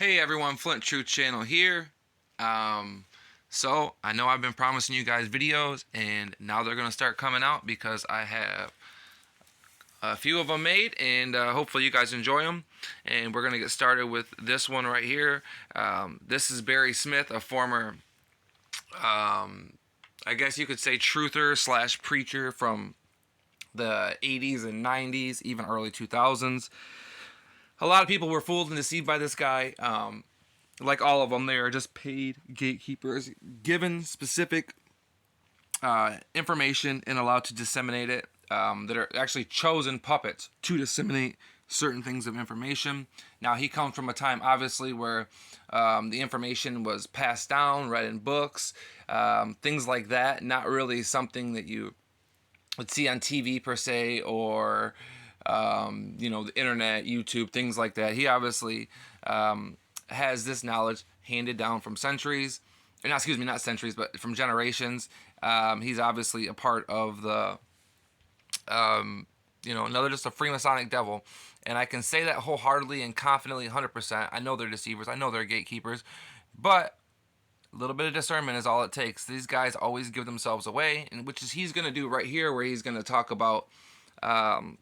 Hey everyone, Flint Truth Channel here. So I know I've been promising you guys videos, and now they're gonna start coming out because I have a few of them made, and hopefully you guys enjoy them. And we're gonna get started with this one right here. This is Barry Smith, a former, I guess you could say, truther slash preacher from the 80s and 90s, even early 2000s. A lot of people were fooled and deceived by this guy. Like all of them, they are just paid gatekeepers given specific information and allowed to disseminate it, that are actually chosen puppets to disseminate certain things of information. Now, he comes from a time, obviously, where the information was passed down, read in books, things like that. Not really something that you would see on TV per se, or the internet, YouTube, things like that. He obviously has this knowledge handed down from centuries, or not, excuse me, not centuries, but from generations. He's obviously a part of the, another just a Freemasonic devil. And I can say that wholeheartedly and confidently, 100%. I know they're deceivers. I know they're gatekeepers. But a little bit of discernment is all it takes. These guys always give themselves away, and which is he's going to do right here, where he's going to talk about,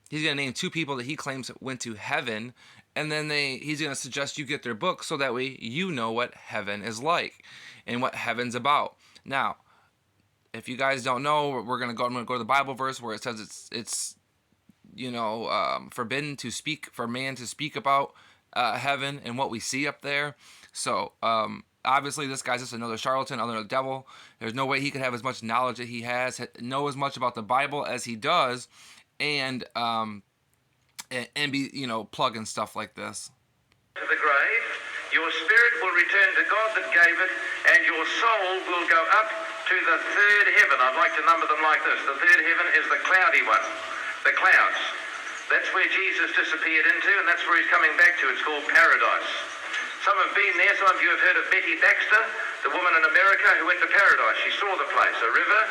he's going to name two people that he claims went to heaven, and then he's going to suggest you get their book so that way you know what heaven is like and what heaven's about. Now, if you guys don't know, I'm going to go to the Bible verse where it says it's forbidden for man to speak about heaven and what we see up there. So obviously this guy's just another charlatan, another devil. There's no way he could have as much knowledge that he has, know as much about the Bible as he does, and be plugging stuff like this. To the grave, your spirit will return to God that gave it, and your soul will go up to the third heaven. I'd like to number them like this. The third heaven is the cloudy one, the clouds. That's where Jesus disappeared into, and that's where he's coming back to. It's called paradise. Some have been there. Some of you have heard of Betty Baxter, the woman in America who went to paradise. She saw the place, a river.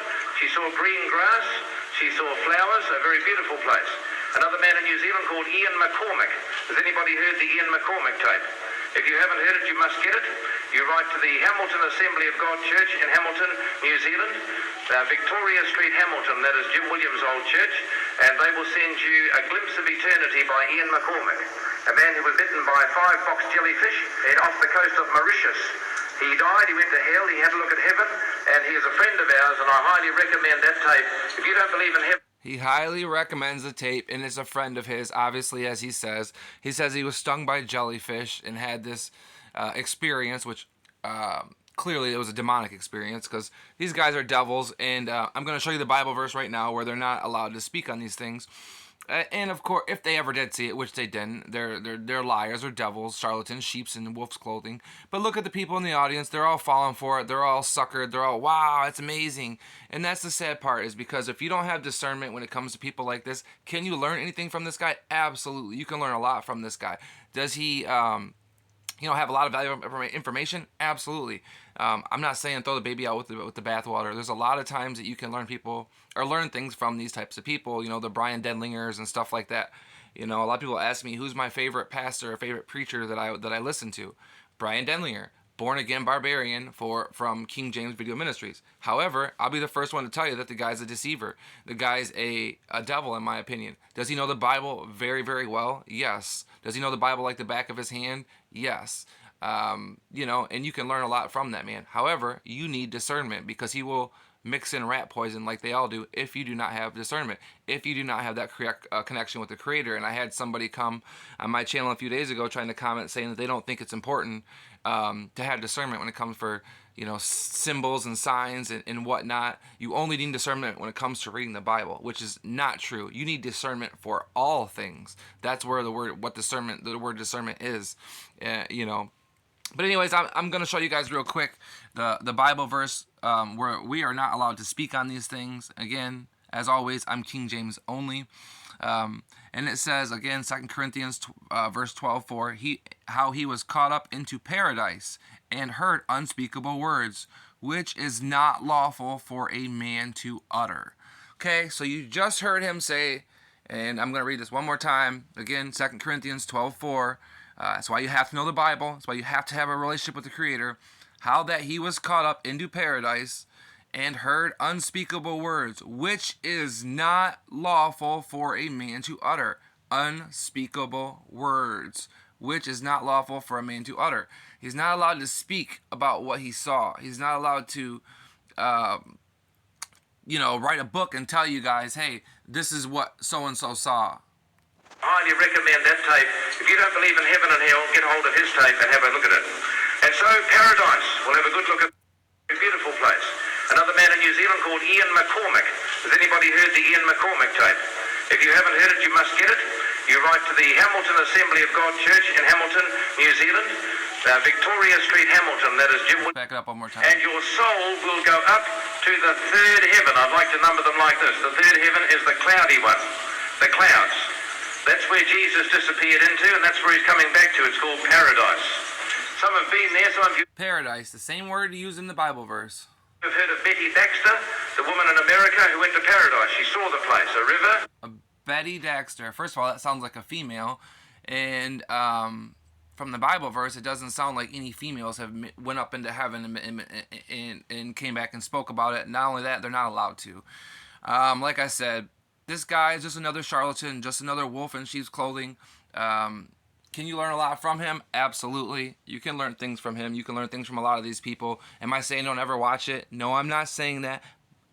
She saw green grass. She saw flowers, a very beautiful place. Another man in New Zealand called Ian McCormack. Has anybody heard the Ian McCormack tape? If you haven't heard it, you must get it. You write to the Hamilton Assembly of God Church in Hamilton, New Zealand, Victoria Street, Hamilton. That is Jim Williams' old church, and they will send you A Glimpse of Eternity by Ian McCormack, a man who was bitten by 5 box jellyfish off the coast of Mauritius. He died, he went to hell, he had a look at heaven, and he is a friend of ours, and I highly recommend that tape. If you don't believe in heaven... He highly recommends the tape, and is a friend of his, obviously, as he says. He says he was stung by jellyfish and had this experience, which clearly it was a demonic experience, because these guys are devils, and I'm going to show you the Bible verse right now where they're not allowed to speak on these things. And of course, if they ever did see it, which they didn't, they're liars or devils, charlatans, sheep's in wolf's clothing. But look at the people in the audience; they're all falling for it. They're all suckered. They're all, wow, it's amazing. And that's the sad part, is because if you don't have discernment when it comes to people like this, can you learn anything from this guy? Absolutely, you can learn a lot from this guy. Does he have a lot of valuable information? Absolutely. I'm not saying throw the baby out with the bathwater. There's a lot of times that you can learn things from these types of people. The Brian Denlingers and stuff like that. A lot of people ask me, who's my favorite pastor or favorite preacher that I listen to? Brian Denlinger, born again barbarian from King James Video Ministries. However, I'll be the first one to tell you that the guy's a deceiver. The guy's a devil, in my opinion. Does he know the Bible very, very well? Yes. Does he know the Bible like the back of his hand? Yes. And you can learn a lot from that man. However, you need discernment, because he will mix in rat poison like they all do if you do not have discernment, if you do not have that correct connection with the Creator. And I had somebody come on my channel a few days ago trying to comment saying that they don't think it's important to have discernment when it comes for symbols and signs and whatnot. You only need discernment when it comes to reading the Bible, which is not true. You need discernment for all things. That's where the word discernment is. But anyways, I'm going to show you guys real quick the Bible verse where we are not allowed to speak on these things. Again, as always, I'm King James only. And it says, again, 2 Corinthians verse 12:4, how he was caught up into paradise and heard unspeakable words, which is not lawful for a man to utter. Okay, so you just heard him say, and I'm going to read this one more time. Again, 2 Corinthians 12:4. That's why you have to know the Bible. That's why you have to have a relationship with the Creator. How that he was caught up into paradise and heard unspeakable words, which is not lawful for a man to utter. Unspeakable words, which is not lawful for a man to utter. He's not allowed to speak about what he saw. He's not allowed to, write a book and tell you guys, hey, this is what so-and-so saw. Highly recommend that tape. If you don't believe in heaven and hell, get hold of his tape and have a look at it. And so, paradise. We'll have a good look at a beautiful place. Another man in New Zealand called Ian McCormick. Has anybody heard the Ian McCormick tape? If you haven't heard it, you must get it. You write to the Hamilton Assembly of God Church in Hamilton, New Zealand, Victoria Street, Hamilton. That is Jim. Back it up one more time. And your soul will go up to the third heaven. I'd like to number them like this. The third heaven is the cloudy one, the clouds. That's where Jesus disappeared into, and that's where he's coming back to. It's called paradise. Some have been there, some of you Paradise, the same word used in the Bible verse. have heard of Betty Baxter, the woman in America who went to paradise. She saw the place, a river. Betty Baxter. First of all, that sounds like a female, and from the Bible verse, it doesn't sound like any females have went up into heaven and came back and spoke about it. Not only that, they're not allowed to. Like I said, this guy is just another charlatan, just another wolf in sheep's clothing. Can you learn a lot from him? Absolutely. You can learn things from him. You can learn things from a lot of these people. Am I saying don't ever watch it? No, I'm not saying that.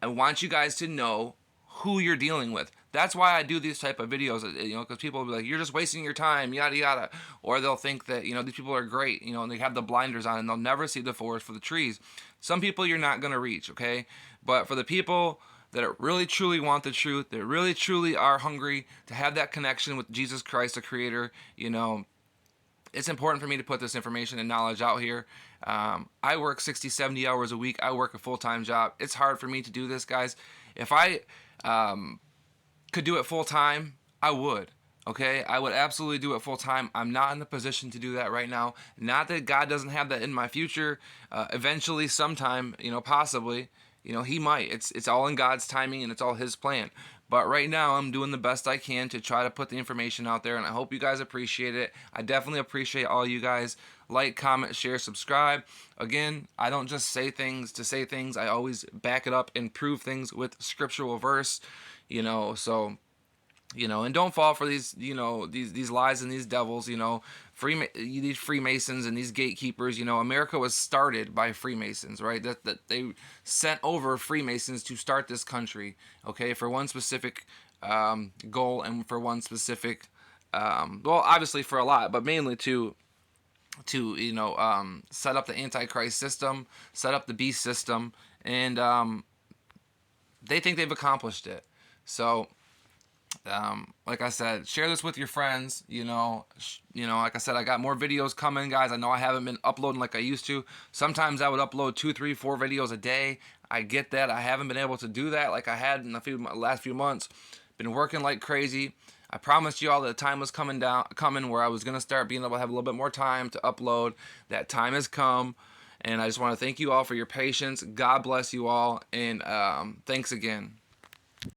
I want you guys to know who you're dealing with. That's why I do these type of videos, because people will be like, you're just wasting your time, yada, yada. Or they'll think that, these people are great, and they have the blinders on and they'll never see the forest for the trees. Some people you're not going to reach, okay? But for the people that really truly want the truth, that really truly are hungry to have that connection with Jesus Christ, the Creator, it's important for me to put this information and knowledge out here. I work 60, 70 hours a week. I work a full-time job. It's hard for me to do this, guys. If I could do it full-time, I would. Okay? I would absolutely do it full-time. I'm not in the position to do that right now. Not that God doesn't have that in my future. Eventually, sometime, possibly, he might. It's all in God's timing and it's all his plan. But right now, I'm doing the best I can to try to put the information out there, and I hope you guys appreciate it. I definitely appreciate all you guys. Like, comment, share, subscribe. Again, I don't just say things to say things. I always back it up and prove things with scriptural verse, so... and don't fall for these, these lies and these devils, these Freemasons and these gatekeepers. America was started by Freemasons, right? That they sent over Freemasons to start this country, okay, for one specific goal and for one specific, obviously for a lot, but mainly to set up the Antichrist system, set up the beast system, and they think they've accomplished it. So, like I said, share this with your friends. Like I said, I got more videos coming, guys. I know I haven't been uploading like I used to. Sometimes I would upload 2, 3, 4 videos a day. I get that. I haven't been able to do that like I had in the last few months. Been working like crazy. I promised you all that the time was coming where I was going to start being able to have a little bit more time to upload. That time has come. And I just want to thank you all for your patience. God bless you all. And thanks again.